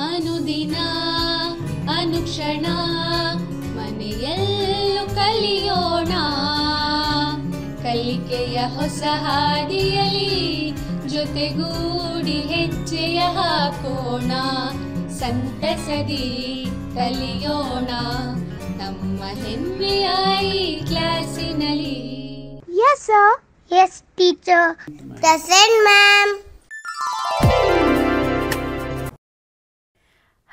ಅನುದಿನ ಅನುಕ್ಷಣ ಮನೆಯಲ್ಲೂ ಕಲಿಯೋಣ ಕಲಿಕೆಯ ಹೊಸ ಹಾದಿಯಲಿ ಜೊತೆಗೂಡಿ ಹೆಜ್ಜೆಯ ಹಾಕೋಣ ಸಂತಸದಿ ಕಲಿಯೋಣ ನಮ್ಮ ಹೆಮ್ಮೆಯ ಈ ಕ್ಲಾಸಿನಲ್ಲಿ. Yes sir. Yes teacher. Present ma'am.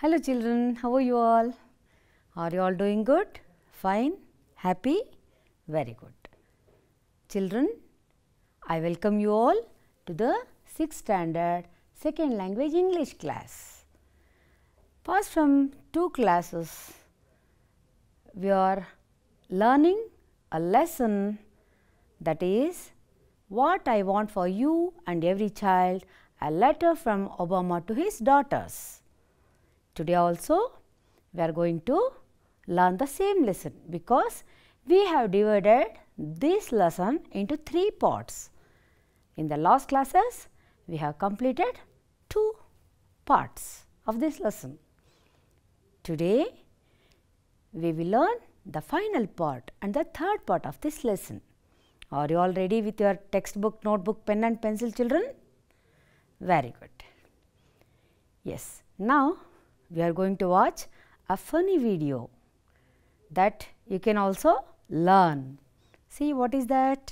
Hello children, how are you all? Are you all doing good? Fine? Happy? Very good. Children, I welcome you all to the 6th standard second language English class. Past from 2 classes, we are learning a lesson that is what I want for you and every child, a letter from Obama to his daughters. Today also we are going to learn the same lesson because we have divided this lesson into 3 parts. In the last classes we have completed 2 parts of this lesson. Today we will learn the final part and the third part of this lesson. Are you all ready with your textbook, notebook, pen and pencil children? Very good. Yes, now we are going to watch a funny video that you can also learn. See what is that?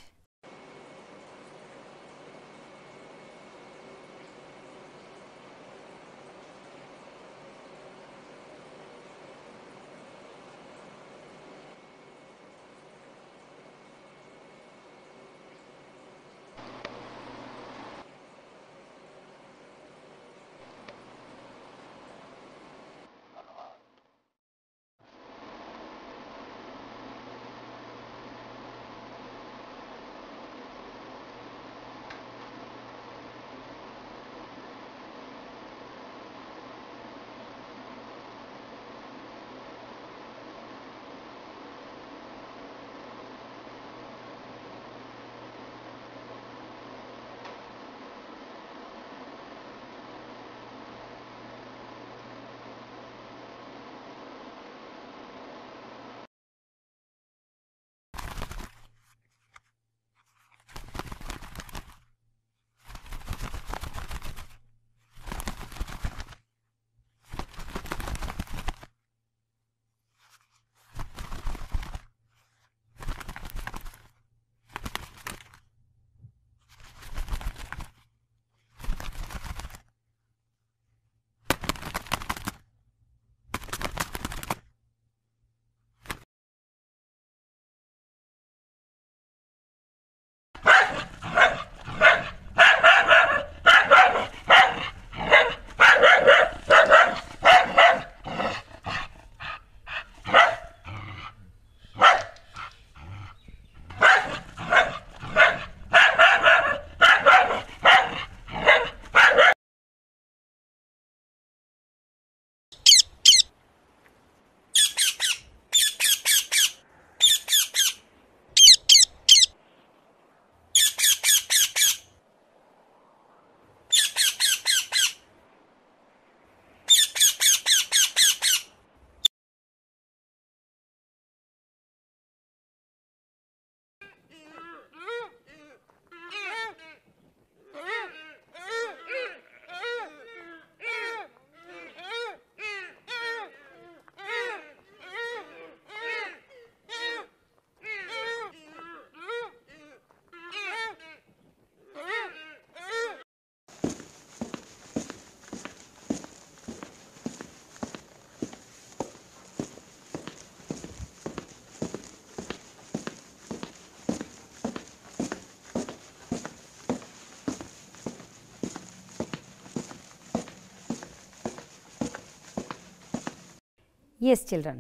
Yes children,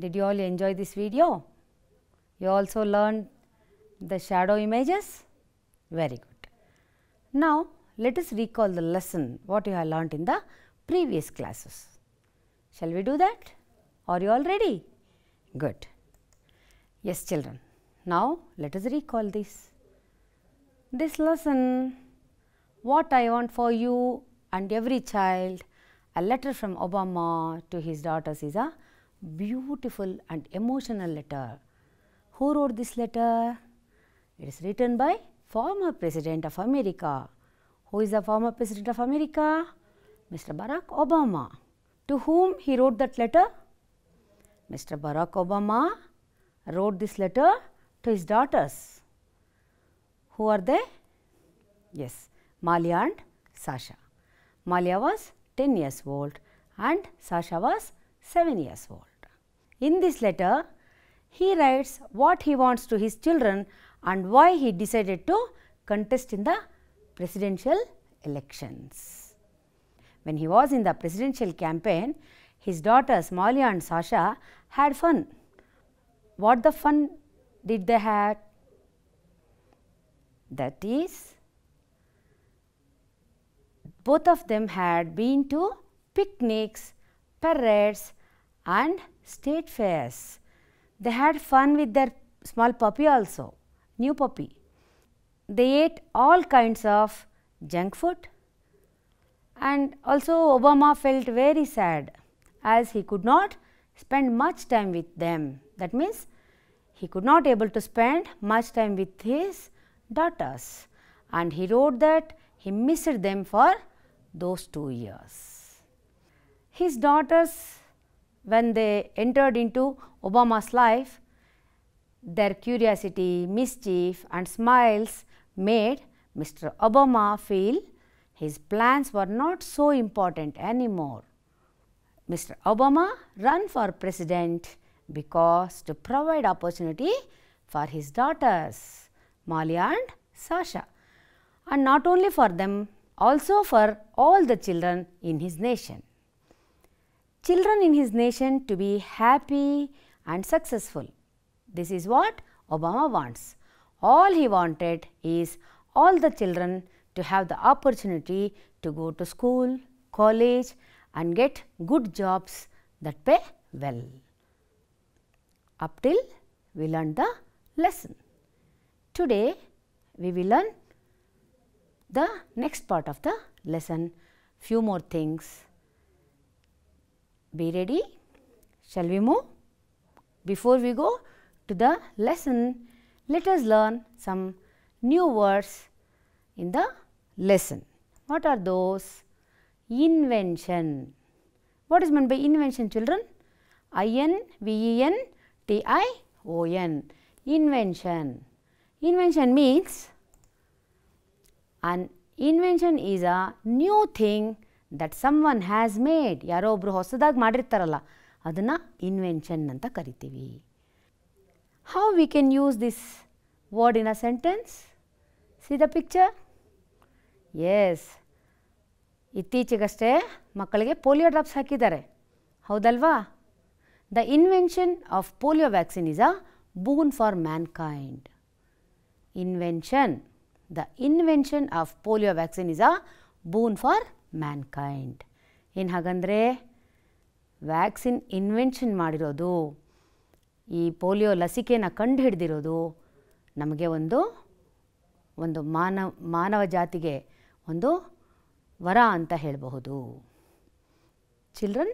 did you all enjoy this video? You also learned the shadow images? Very good. Now let us recall the lesson what you have learnt in the previous classes. Shall we do that? Are you all ready? Good. Yes children, now let us recall this. This lesson, what I want for you and every child, A letter from Obama to his daughters is a beautiful and emotional letter. Who wrote this letter? It is written by former President of America. Who is the former President of America? Mr. Barack Obama. To whom he wrote that letter? Mr. Barack Obama wrote this letter to his daughters. Who are they? Yes, Malia and Sasha. Malia was 10 years old and Sasha was 7 years old. In this letter, he writes what he wants to his children and why he decided to contest in the presidential elections. When he was in the presidential campaign, his daughters Malia and Sasha had fun. What the fun did they have? That is, both of them had been to picnics, parades and state fairs. They had fun with their small puppy also, new puppy. They ate all kinds of junk food, and also Obama felt very sad as he could not spend much time with them. That means he could not able to spend much time with his daughters, and he wrote that he missed them for those 2 years. His daughters, when they entered into Obama's life, their curiosity, mischief and smiles made Mr. Obama feel his plans were not so important anymore. Mr. Obama ran for president because to provide opportunity for his daughters Malia and Sasha, and not only for them, also for all the children in his nation. Children in his nation to be happy and successful. This is what Obama wants. All he wanted is all the children to have the opportunity to go to school, college and get good jobs that pay well. Up till we learned the lesson. Today we will learn the next part of the lesson, few more things. Be ready? Shall we move? Before we go to the lesson, let us learn some new words in the lesson. What are those? Invention. What is meant by invention, children? I-N-V-E-N-T-I-O-N. Invention. Invention means an invention is a new thing that someone has made. ಯಾರೋ ಒಬ್ರು ಹೊಸದಾಗಿ ಮಾಡಿರ್ತಾರಲ್ಲ ಅದನ್ನ invention ಅಂತ ಕರಿತೀವಿ. How we can use this word in a sentence? See the picture? Yes. ಇತ್ತೀಚೆಗಷ್ಟೇ ಮಕ್ಕಳಿಗೆ polio drops ಹಾಕಿದ್ದಾರೆ, ಹೌದಲ್ವಾ? The invention of polio vaccine is a boon for mankind. Invention. The invention of polio vaccine is a boon for mankind. ಏನು ಹಾಗಂದರೆ vaccine invention ಮಾಡಿರೋದು, ಈ polio ಲಸಿಕೆನ ಕಂಡು ಹಿಡಿದಿರೋದು ನಮಗೆ ಒಂದು ಮಾನವ ಜಾತಿಗೆ ಒಂದು ವರ ಅಂತ ಹೇಳಬಹುದು. Children,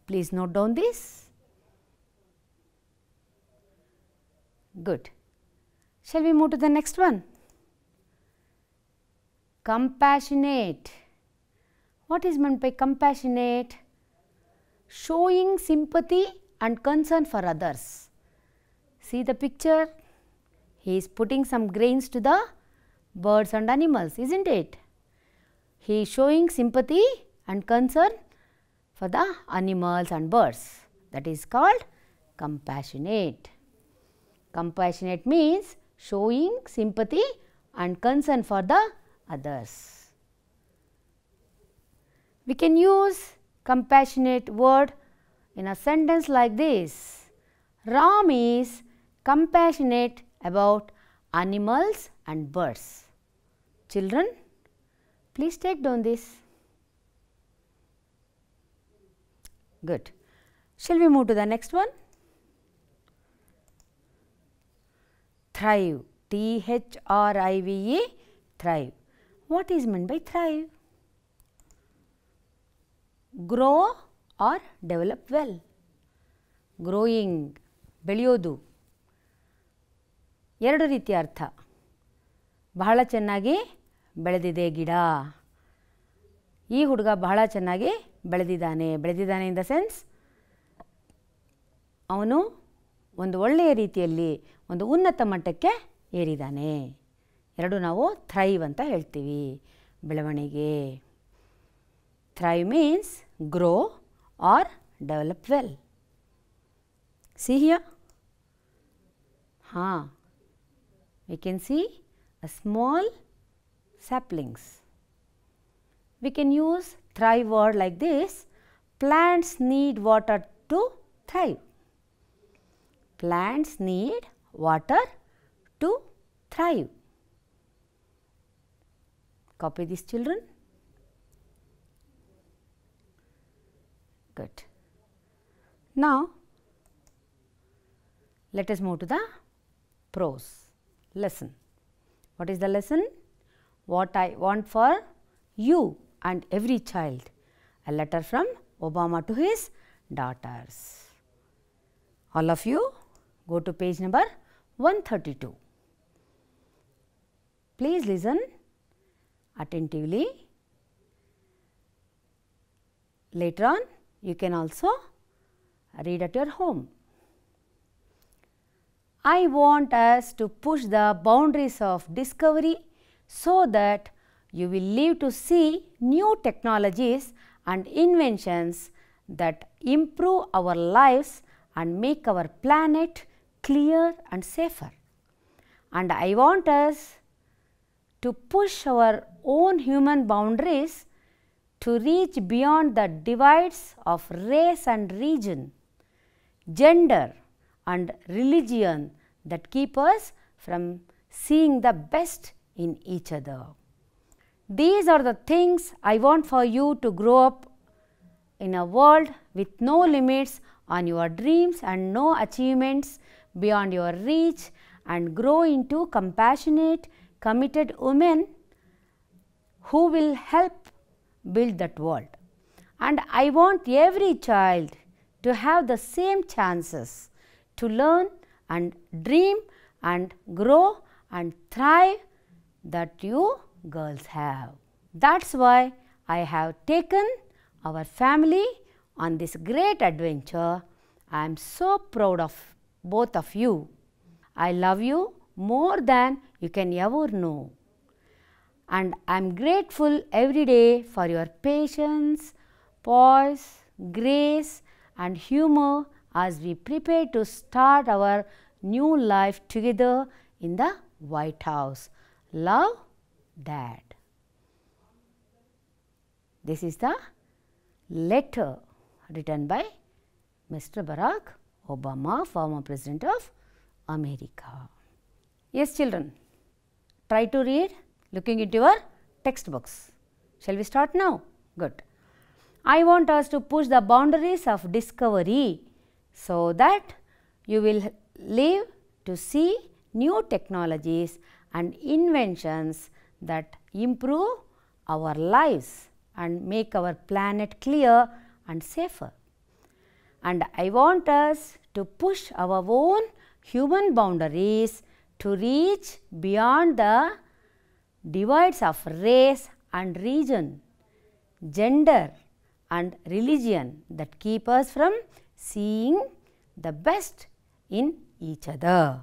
please note down this. Good. Shall we move to the next one? Compassionate. What is meant by compassionate? Showing sympathy and concern for others. See the picture? He is putting some grains to the birds and animals, isn't it? He is showing sympathy and concern for the animals and birds. That is called compassionate. Compassionate means showing sympathy and concern for the others. We can use compassionate word in a sentence like this. Ram is compassionate about animals and birds. Children, please take down this. Good. Shall we move to the next one? Thrive. T-H-R-I-V-E. Thrive. What is meant by thrive? grow or develop well. Growing, ಬೆಳೆಯೋದು, ಎರಡು ರೀತಿಯ ಅರ್ಥ. ಬಹಳ ಚೆನ್ನಾಗಿ ಬೆಳೆದಿದೆ ಗಿಡ, ಈ ಹುಡುಗ ಬಹಳ ಚೆನ್ನಾಗಿ ಬೆಳೆದಿದ್ದಾನೆ. ಬೆಳೆದಿದ್ದಾನೆ ಇನ್ ದ ಸೆನ್ಸ್ ಅವನು ಒಂದು ಒಳ್ಳೆಯ ರೀತಿಯಲ್ಲಿ ಒಂದು ಉನ್ನತ ಮಟ್ಟಕ್ಕೆ ಏರಿದ್ದಾನೆ. ಎರಡು ನಾವು ಥ್ರೈವ್ ಅಂತ ಹೇಳ್ತೀವಿ, ಬೆಳವಣಿಗೆ. Thrive means grow or develop well. See here? We can see a small saplings. We can use thrive word like this. Plants need water to thrive. Plants need water to thrive. Copy this, children. Good. Now let us move to the prose lesson. What is the lesson? What I want for you and every child. A letter from Obama to his daughters. All of you go to page number 132. Please listen attentively. Later on you can also read at your home. I want us to push the boundaries of discovery so that you will live to see new technologies and inventions that improve our lives and make our planet clearer and safer. And I want us to push our own human boundaries to reach beyond the divides of race and region, gender and religion that keep us from seeing the best in each other. These are the things I want for you to grow up in a world with no limits on your dreams and no achievements beyond your reach, and grow into compassionate, committed women who will help build that world. And I want every child to have the same chances to learn and dream and grow and thrive that you girls have. That's why I have taken our family on this great adventure. I am so proud of both of you. I love you more than you can ever know. And I am grateful every day for your patience, poise, grace and humor as we prepare to start our new life together in the White House. Love, Dad. This is the letter written by Mr. Barack Obama, former President of America. Yes, children, try to read looking into your textbooks. Shall we start now? Good. I want us to push the boundaries of discovery so that you will live to see new technologies and inventions that improve our lives and make our planet clear and safer. And I want us to push our own human boundaries to reach beyond the divides of race and region, gender and religion that keep us from seeing the best in each other.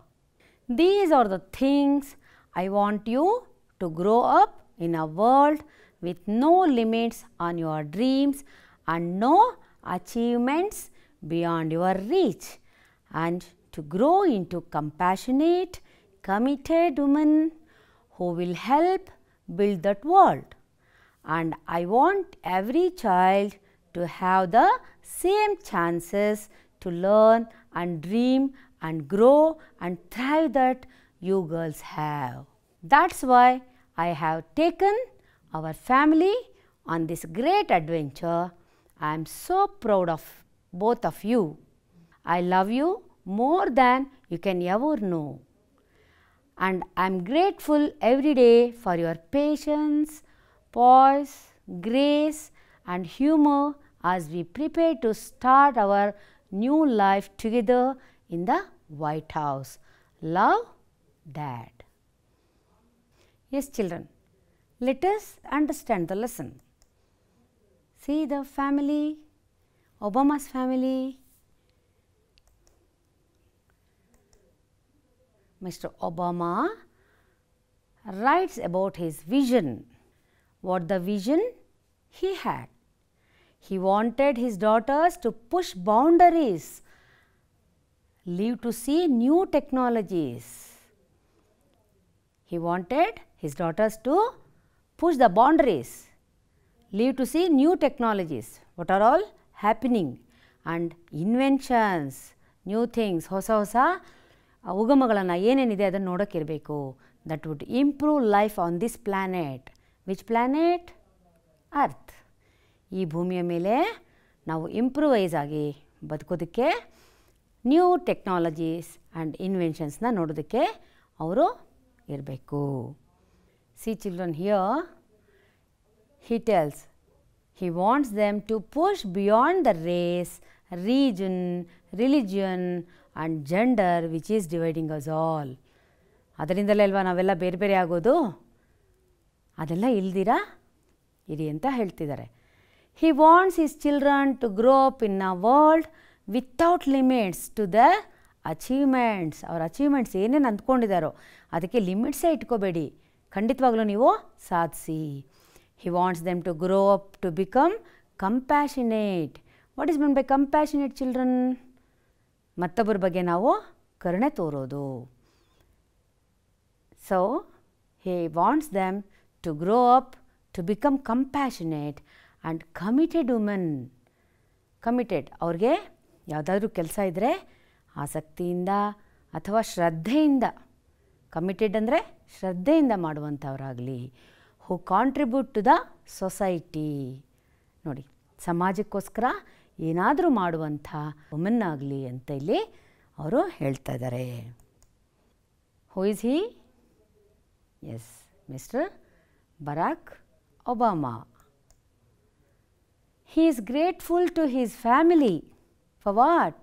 These are the things I want you to grow up in a world with no limits on your dreams and no achievements beyond your reach, and to grow into compassionate, committed women who will help build that world. And I want every child to have the same chances to learn and dream and grow and thrive that you girls have. That's why I have taken our family on this great adventure. I am so proud of both of you. I love you more than you can ever know. And I am grateful every day for your patience, poise, grace and humor as we prepare to start our new life together in the White House. Love, Dad. Yes, children, let us understand the lesson. See the family, Obama's family. Mr. Obama writes about his vision. What the vision he had? He wanted his daughters to push boundaries, live to see new technologies. He wanted his daughters to push the boundaries, live to see new technologies. What are all happening? And inventions, new things, ಹೊಸ ಹೊಸ ಉಗಮಗಳನ್ನು ಏನೇನಿದೆ ಅದನ್ನು ನೋಡೋಕ್ಕಿರಬೇಕು. That would improve life on this planet. Which planet? Earth. ಈ ಭೂಮಿಯ ಮೇಲೆ ನಾವು improvise ಆಗಿ ಬದುಕೋದಕ್ಕೆ new technologies and ಇನ್ವೆನ್ಷನ್ಸ್ನ ನೋಡೋದಕ್ಕೆ ಅವರು ಇರಬೇಕು. See children, here he tells he wants them to push beyond the race, region, religion and gender which is dividing us all. ಅದರಿಂದಲೇ ಅಲ್ವಾ ನಾವೆಲ್ಲ ಬೇರೆ ಬೇರೆ ಆಗೋದು. ಅದೆಲ್ಲ ಇಲ್ದಿರಾ ಇರಿ ಅಂತ ಹೇಳ್ತಿದ್ದಾರೆ. He wants his children to grow up in a world without limits to their achievements. ಅವ್ರ ಅಚೀವ್ಮೆಂಟ್ಸ್ ಏನೇನು ಅಂದ್ಕೊಂಡಿದ್ದಾರೋ ಅದಕ್ಕೆ ಲಿಮಿಟ್ಸೇ ಇಟ್ಕೋಬೇಡಿ, ಖಂಡಿತವಾಗ್ಲೂ ನೀವು ಸಾಧಿಸಿ. He wants them to grow up to become compassionate. What is meant by compassionate, children? ಮತ್ತೊಬ್ಬರ ಬಗ್ಗೆ ನಾವು ಕರುಣೆ ತೋರೋದು. So, he wants them to grow up to become compassionate and committed women. Committed, ಅವ್ರಿಗೆ ಯಾವುದಾದ್ರೂ ಕೆಲಸ ಇದ್ದರೆ ಆಸಕ್ತಿಯಿಂದ ಅಥವಾ ಶ್ರದ್ಧೆಯಿಂದ, ಕಮಿಟೆಡ್ ಅಂದರೆ ಶ್ರದ್ಧೆಯಿಂದ ಮಾಡುವಂಥವರಾಗಲಿ. ಹೂ ಕಾಂಟ್ರಿಬ್ಯೂಟ್ ಟು ದ ಸೊಸೈಟಿ. ನೋಡಿ, ಸಮಾಜಕ್ಕೋಸ್ಕರ ಏನಾದರೂ ಮಾಡುವಂಥ ವುಮೆನ್ ಆಗಲಿ ಅಂತ ಇಲ್ಲಿ ಅವರು ಹೇಳ್ತಾ ಇದ್ದಾರೆ. Who is he? Yes, mister Barack Obama. He is grateful to his family. For what?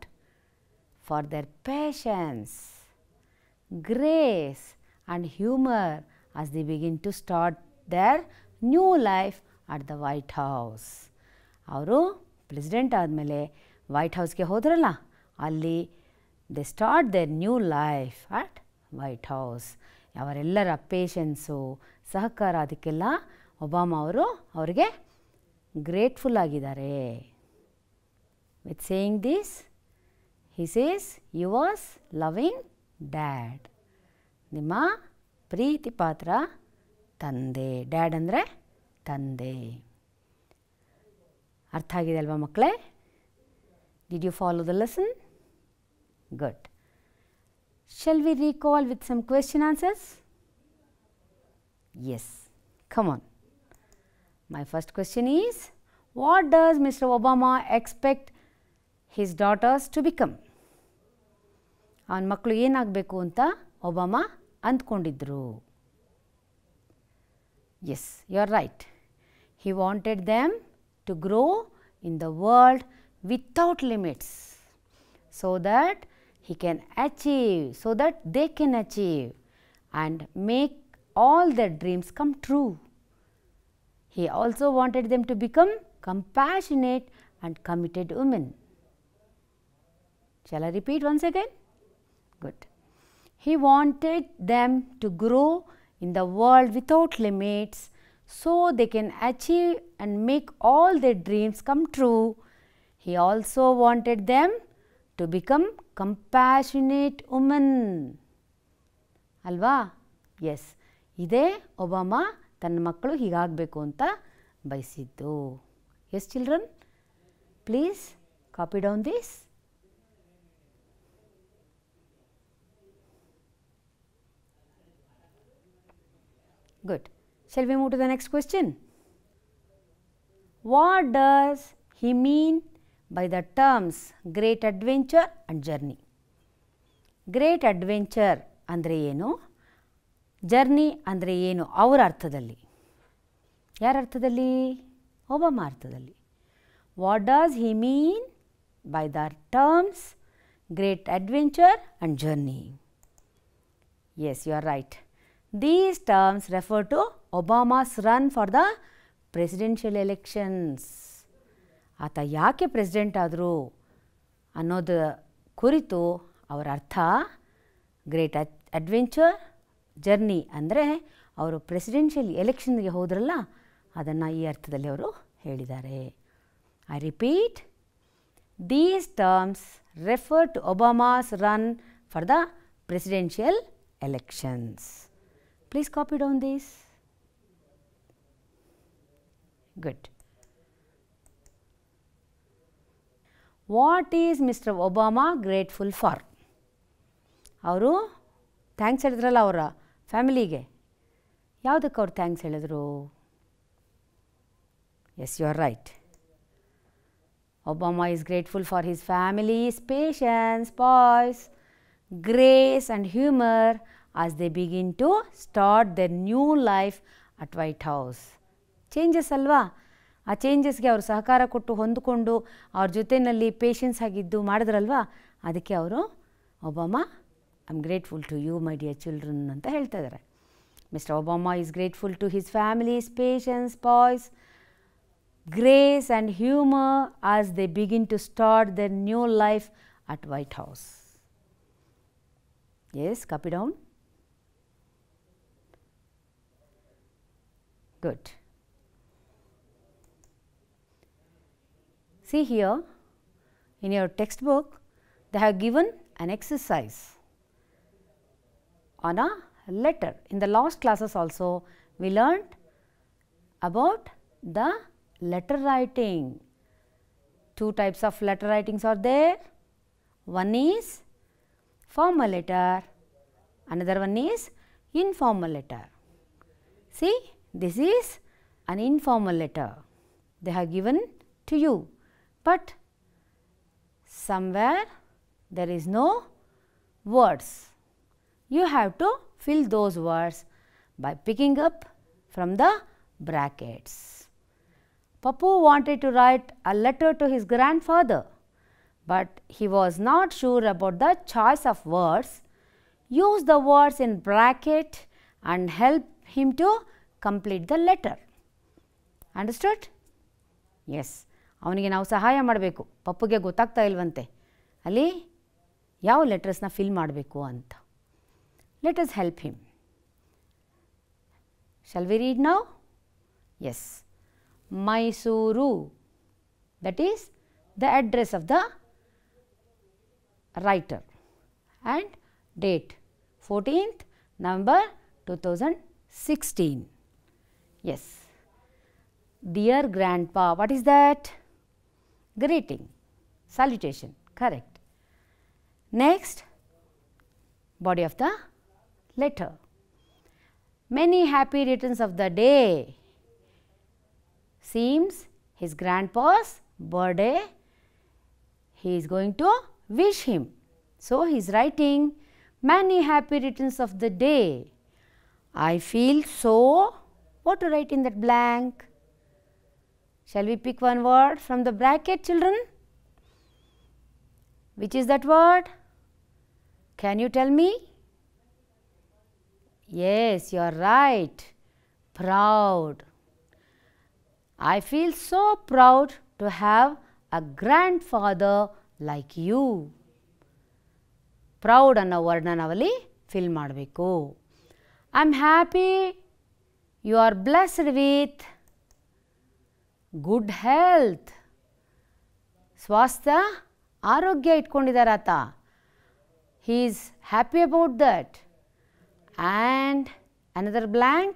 For their patience, grace and humor as they begin to start their new life at the White House. ಅವರು president ಆದಮೇಲೆ white ಹೌಸ್ಗೆ ಹೋದ್ರಲ್ಲ, ಅಲ್ಲಿ they start their new life at White House. ಅವರೆಲ್ಲರ patience, ಸಹಕಾರ, ಅದಕ್ಕೆಲ್ಲ Obama ಅವರು ಅವರಿಗೆ ಗ್ರೇಟ್ಫುಲ್ ಆಗಿದ್ದಾರೆ. With saying this he says, yours loving dad. ನಿಮ್ಮ ಪ್ರೀತಿ ಪಾತ್ರ ತಂದೆ. ಡ್ಯಾಡ್ ಅಂದರೆ ತಂದೆ. ಅರ್ಥ ಆಗಿದೆ ಅಲ್ವಾ ಮಕ್ಕಳೇ? Did you follow the lesson? Good. Shall we recall with some question answers? Yes. Come on. My first question is, what does Mr. Obama expect his daughters to become? ಅವನ ಮಕ್ಕಳು ಏನಾಗಬೇಕು ಅಂತ ಒಬಾಮಾ ಅಂದ್ಕೊಂಡಿದ್ರು. Yes, you are right. He wanted them to grow in the world without limits, so that he can achieve, so that they can achieve and make all their dreams come true. He also wanted them to become compassionate and committed women. Shall I repeat once again? Good. He wanted them to grow in the world without limits, so they can achieve and make all their dreams come true. He also wanted them to become compassionate women. ಅಲ್ವಾ? Yes, ಇದೇ Obama ತನ್ನ ಮಕ್ಕಳು ಹೀಗಾಗಬೇಕು ಅಂತ ಬಯಸಿದ್ದು. Yes children, please copy down this. Good. Shall we move to the next question? What does he mean by the terms great adventure and journey? Great adventure ಅಂದರೆ ಏನು, journey ಅಂದರೆ ಏನು ಅವರ ಅರ್ಥದಲ್ಲಿ? ಯಾರ ಅರ್ಥದಲ್ಲಿ? ಒಬಾಮಾ ಅರ್ಥದಲ್ಲಿ. What does he mean by the terms great adventure and journey? Yes, you are right. These terms refer to Obama's run for the presidential elections. ಆತ ಯಾಕೆ ಪ್ರೆಸಿಡೆಂಟ್ ಆದರು ಅನ್ನೋದು ಕುರಿತು ಅವರ ಅರ್ಥ ಗ್ರೇಟ್ ಅಡ್ವೆಂಚರ್ ಜರ್ನಿ ಅಂದರೆ ಅವರು ಪ್ರೆಸಿಡೆನ್ಷಿಯಲ್ ಎಲೆಕ್ಷನ್ಗೆ ಹೋದ್ರಲ್ಲ ಅದನ್ನು ಈ ಅರ್ಥದಲ್ಲಿ ಅವರು ಹೇಳಿದ್ದಾರೆ. I repeat, these terms refer to Obama's run for the presidential elections. Please copy down this. Good. What is Mr. Obama grateful for? ಅವರು ಥ್ಯಾಂಕ್ಸ್ ಹೇಳಿದ್ರಲ್ಲ ಅವರ ಫ್ಯಾಮಿಲಿಗೆ, ಯಾವುದಕ್ಕೆ ಅವ್ರು ಥ್ಯಾಂಕ್ಸ್ ಹೇಳಿದ್ರು? Yes, you are right. Obama is grateful for his family's patience, poise, grace and humor as they begin to start their new life at White House. Changes ಅಲ್ವಾ, ಆ ಚೇಂಜಸ್ಗೆ ಅವರು ಸಹಕಾರ ಕೊಟ್ಟು ಹೊಂದಿಕೊಂಡು ಅವ್ರ ಜೊತೆಯಲ್ಲಿ ಪೇಷನ್ಸ್ ಆಗಿದ್ದು ಮಾಡಿದ್ರಲ್ವಾ, ಅದಕ್ಕೆ ಅವರು Obama I am grateful to you my dear children ಅಂತ ಹೇಳ್ತಾ ಇದ್ದಾರೆ. Mister Obama is grateful to his families patience, poise, grace and humor as they begin to start their new life at White House. Yes, copy down. Good. See here, in your textbook they have given an exercise on a letter. In the last classes also we learned about the letter writing. Two types of letter writings are there. One is formal letter, another one is informal letter. See, this is an informal letter they have given to you, but somewhere there is no words. You have to fill those words by picking up from the brackets. Papu wanted to write a letter to his grandfather, but he was not sure about the choice of words. Use the words in bracket and help him to complete the letter. Understood? Yes. ಅವನಿಗೆ ನಾವು ಸಹಾಯ ಮಾಡಬೇಕು. ಪಪ್ಪುಗೆ ಗೊತ್ತಾಗ್ತಾ ಇಲ್ವಂತೆ ಅಲ್ಲಿ ಯಾವ ಲೆಟರ್ಸ್ನ fill ಮಾಡಬೇಕು ಅಂತ. Let us help him. Shall we read now? Yes. Mysuru, that is the address of the writer, and date 14th November 2016. Yes. Dear Grandpa, what is that? Greeting, salutation, correct. Next, body of the letter. Many happy returns of the day. Seems his grandpa's birthday, he is going to wish him. So, he is writing many happy returns of the day. I feel so. What to write in that blank? Shall we pick one word from the bracket, children? Which is that word? Can you tell me? Yes, you are right. Proud. I feel so proud to have a grandfather like you. Proud ಅನ್ನೋ ವರ್ಡ್ನ ನಾವಲ್ಲಿ fill ಮಾಡಬೇಕು. I am happy you are blessed with good health. ಸ್ವಾಸ್ಥ್ಯ ಆರೋಗ್ಯ ಇಟ್ಕೊಂಡಿದ್ದಾರೆ ಆತ. He is happy about that. And another blank,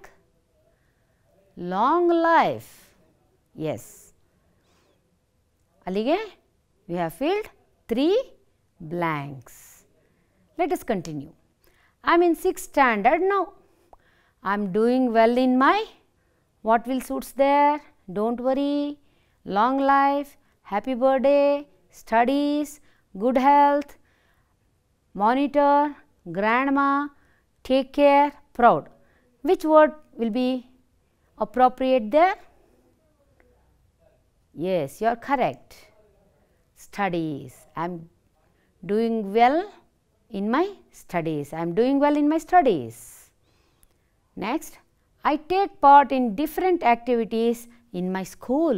long life. Yes. ಅಲ್ಲಿಗೆ we have filled 3 blanks. Let us continue. I am in 6th standard now. I am doing well in my, what will suits there? Don't worry. Long life, happy birthday, studies, good health, monitor, grandma, take care, proud. Which word will be appropriate there? Yes, you are correct. Studies. I am doing well in my studies. I am doing well in my studies. Next, I take part in different activities in my school.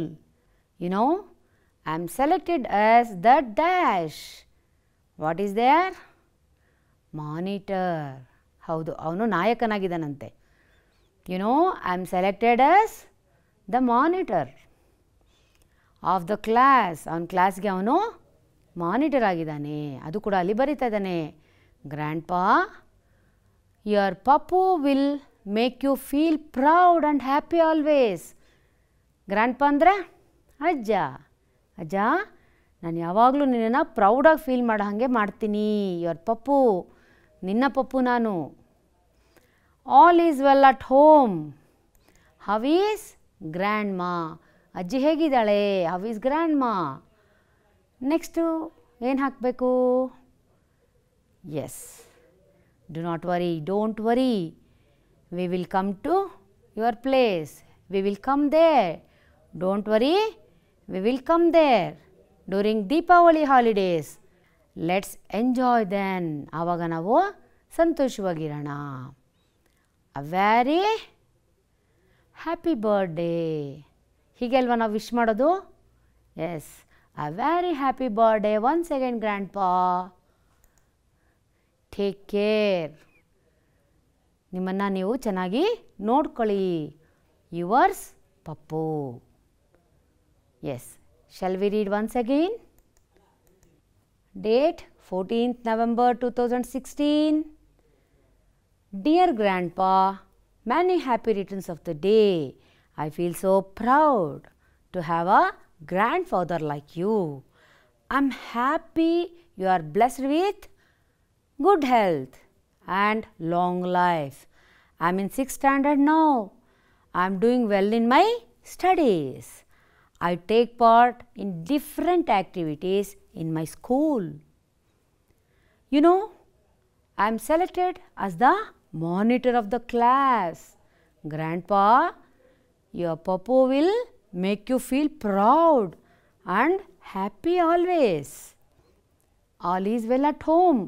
You know, I am selected as the dash. What is there? Monitor. ಹೌದು, ಅವನು ನಾಯಕನಾಗಿದ್ದಾನಂತೆ. You know, I am selected as the monitor of the class. ಅವನ ಕ್ಲಾಸ್ಗೆ ಅವನು monitor ಆಗಿದ್ದಾನೆ. ಅದು ಕೂಡ ಅಲ್ಲಿ ಬರೀತಾ ಇದ್ದಾನೆ. Grandpa, your papu will make you feel proud and happy always. Grandpa ಅಂದರೆ ಅಜ್ಜ. ಅಜ್ಜ, ನಾನು ಯಾವಾಗಲೂ ನಿನ್ನನ್ನು ಪ್ರೌಡಾಗಿ ಫೀಲ್ ಮಾಡೋ ಹಾಗೆ ಮಾಡ್ತೀನಿ. ಯುವರ್ ಪಪ್ಪು, ನಿನ್ನ ಪಪ್ಪು ನಾನು. All is well at home. How is grand. ಅಜ್ಜಿ ಹೇಗಿದ್ದಾಳೆ? How is grand. Next ಏನು ಹಾಕಬೇಕು? Yes, do not worry, don't worry, we will come to your place. We will come there. Don't worry, we will come there during Deepavali holidays. Let's enjoy then. ಆವಾಗ ನಾವು ಸಂತೋಷವಾಗಿರೋಣ. A very happy birthday. ಹೀಗೆ ಅಲ್ವಾ ನಾವು wish ಮಾಡೋದು? Yes, a very happy birthday once again grand ಪಾ. Take care. ನಿಮ್ಮನ್ನು ನೀವು ಚೆನ್ನಾಗಿ ನೋಡ್ಕೊಳ್ಳಿ. Yours Pappu. Yes, shall we read once again? Date 14th November 2016. Dear Grandpa, many happy returns of the day. I feel so proud to have a grandfather like you. I'm happy you are blessed with good health and long life. I'm in 6th standard now. I'm doing well in my studies. I take part in different activities in my school. You know, I am selected as the monitor of the class. Grandpa, your papa will make you feel proud and happy always. All is well at home.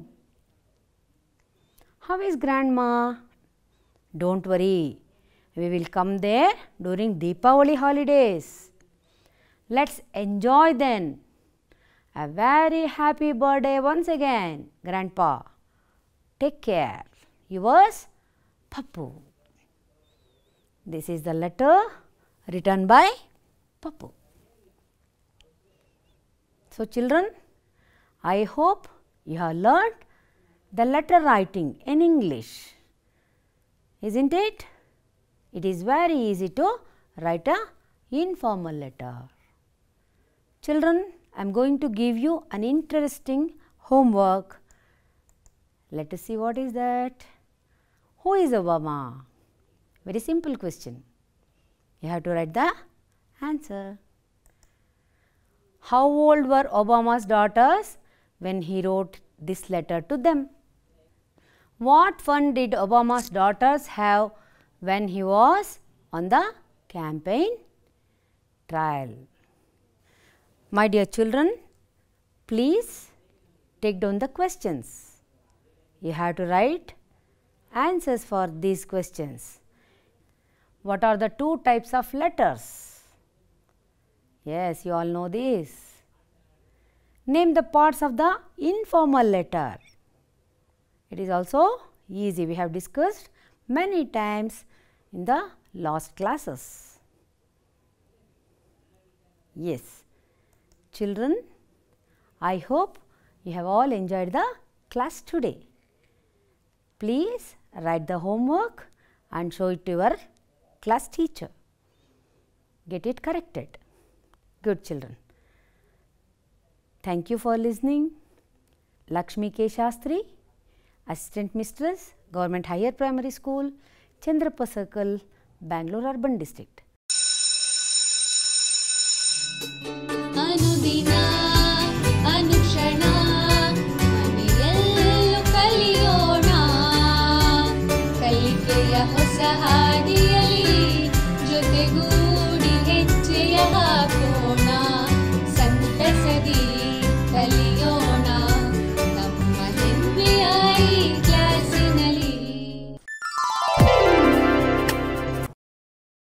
How is Grandma? Don't worry, we will come there during Deepavali holidays. Let's enjoy then. A very happy birthday once again, Grandpa. Take care. Yours, Pappu. This is the letter written by Pappu. So children, I hope you have learned the letter writing in English. Isn't it? It is very easy to write a informal letter. Children, I am going to give you an interesting homework. Let us see what is that. Who is Obama? Very simple question. You have to write the answer. How old were Obama's daughters when he wrote this letter to them? What fun did Obama's daughters have when he was on the campaign trail? My dear children, please take down the questions. You have to write answers for these questions. What are the two types of letters? Yes, you all know this. Name the parts of the informal letter. It is also easy. We have discussed many times in the last classes. Yes. Children, I hope you have all enjoyed the class today. Please write the homework and show it to your class teacher. Get it corrected. Good children. Thank you for listening. Lakshmi K. Shastri, Assistant Mistress, Government Higher Primary School, Chandrappa Circle, Bangalore Urban District.